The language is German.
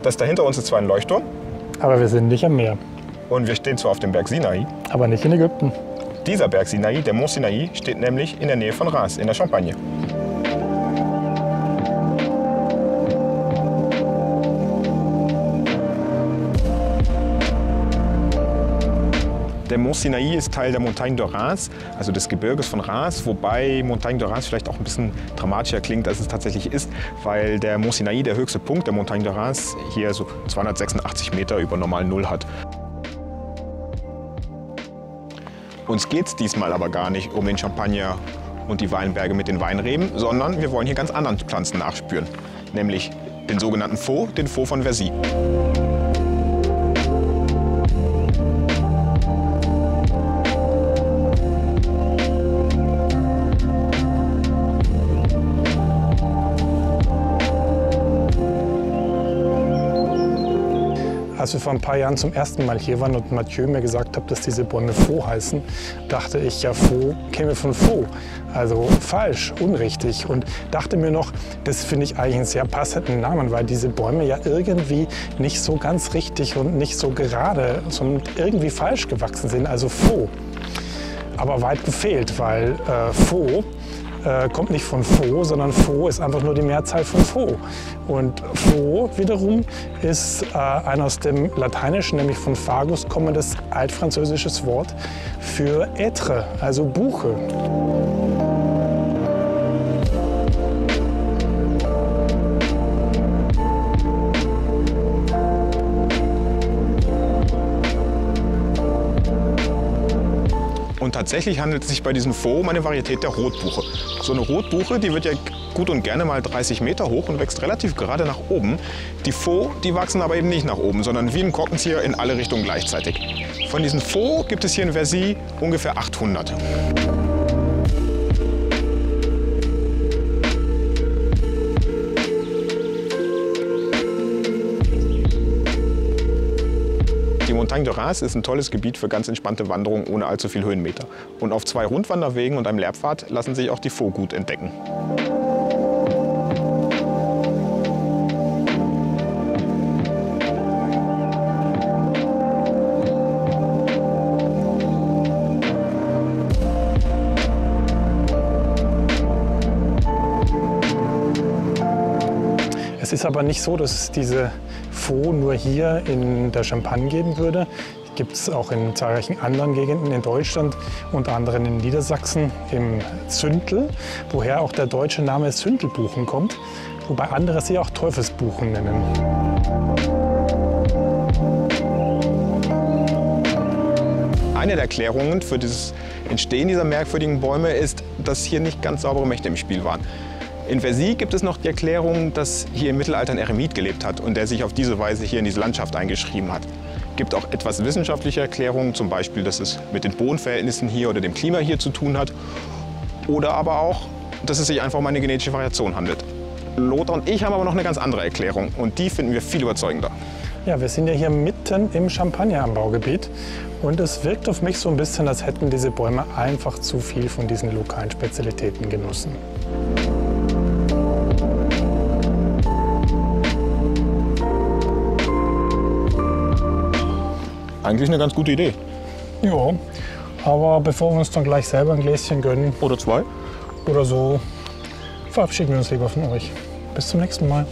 Das da hinter uns ist zwar ein Leuchtturm. Aber wir sind nicht am Meer. Und wir stehen zwar auf dem Berg Sinai. Aber nicht in Ägypten. Dieser Berg Sinai, der Mont Sinai, steht nämlich in der Nähe von Reims, in der Champagne. Der Mont Sinai ist Teil der Montagne de Reims, also des Gebirges von Reims, wobei Montagne de Reims vielleicht auch ein bisschen dramatischer klingt, als es tatsächlich ist, weil der Mont Sinai, der höchste Punkt der Montagne de Reims, hier so 286 Meter über normal Null hat. Uns geht es diesmal aber gar nicht um den Champagner und die Weinberge mit den Weinreben, sondern wir wollen hier ganz anderen Pflanzen nachspüren, nämlich den sogenannten Faux, den Faux von Verzy. Als wir vor ein paar Jahren zum ersten Mal hier waren und Mathieu mir gesagt hat, dass diese Bäume Faux heißen, dachte ich, ja, Faux käme von Faux. Also falsch, unrichtig. Und dachte mir noch, das finde ich eigentlich einen sehr passenden Namen, weil diese Bäume ja irgendwie nicht so ganz richtig und nicht so gerade, sondern irgendwie falsch gewachsen sind, also Faux. Aber weit gefehlt, weil Faux kommt nicht von Faux, sondern Faux ist einfach nur die Mehrzahl von Faux. Und Faux wiederum ist ein aus dem Lateinischen, nämlich von Fagus kommendes altfranzösisches Wort für Être, also Buche. Und tatsächlich handelt es sich bei diesem Faux um eine Varietät der Rotbuche. So eine Rotbuche, die wird ja gut und gerne mal 30 Meter hoch und wächst relativ gerade nach oben. Die Faux, die wachsen aber eben nicht nach oben, sondern wie ein Korkenzieher in alle Richtungen gleichzeitig. Von diesen Faux gibt es hier in Verzy ungefähr 800. Die Montagne de Reims ist ein tolles Gebiet für ganz entspannte Wanderungen ohne allzu viel Höhenmeter. Und auf 2 Rundwanderwegen und einem Lehrpfad lassen sich auch die Faux gut entdecken. Es ist aber nicht so, dass es diese Faux nur hier in der Champagne geben würde. Gibt es auch in zahlreichen anderen Gegenden in Deutschland, unter anderem in Niedersachsen im Zündel, woher auch der deutsche Name Sündelbuchen kommt, wobei andere sie auch Teufelsbuchen nennen. Eine der Erklärungen für das Entstehen dieser merkwürdigen Bäume ist, dass hier nicht ganz saubere Mächte im Spiel waren. In Verzy gibt es noch die Erklärung, dass hier im Mittelalter ein Eremit gelebt hat und der sich auf diese Weise hier in diese Landschaft eingeschrieben hat. Es gibt auch etwas wissenschaftliche Erklärungen, zum Beispiel, dass es mit den Bodenverhältnissen hier oder dem Klima hier zu tun hat. Oder aber auch, dass es sich einfach um eine genetische Variation handelt. Lothar und ich haben aber noch eine ganz andere Erklärung und die finden wir viel überzeugender. Ja, wir sind ja hier mitten im Champagneranbaugebiet und es wirkt auf mich so ein bisschen, als hätten diese Bäume einfach zu viel von diesen lokalen Spezialitäten genossen. Eigentlich eine ganz gute Idee. Ja, aber bevor wir uns dann gleich selber ein Gläschen gönnen Oder 2. oder so, verabschieden wir uns lieber von euch. Bis zum nächsten Mal.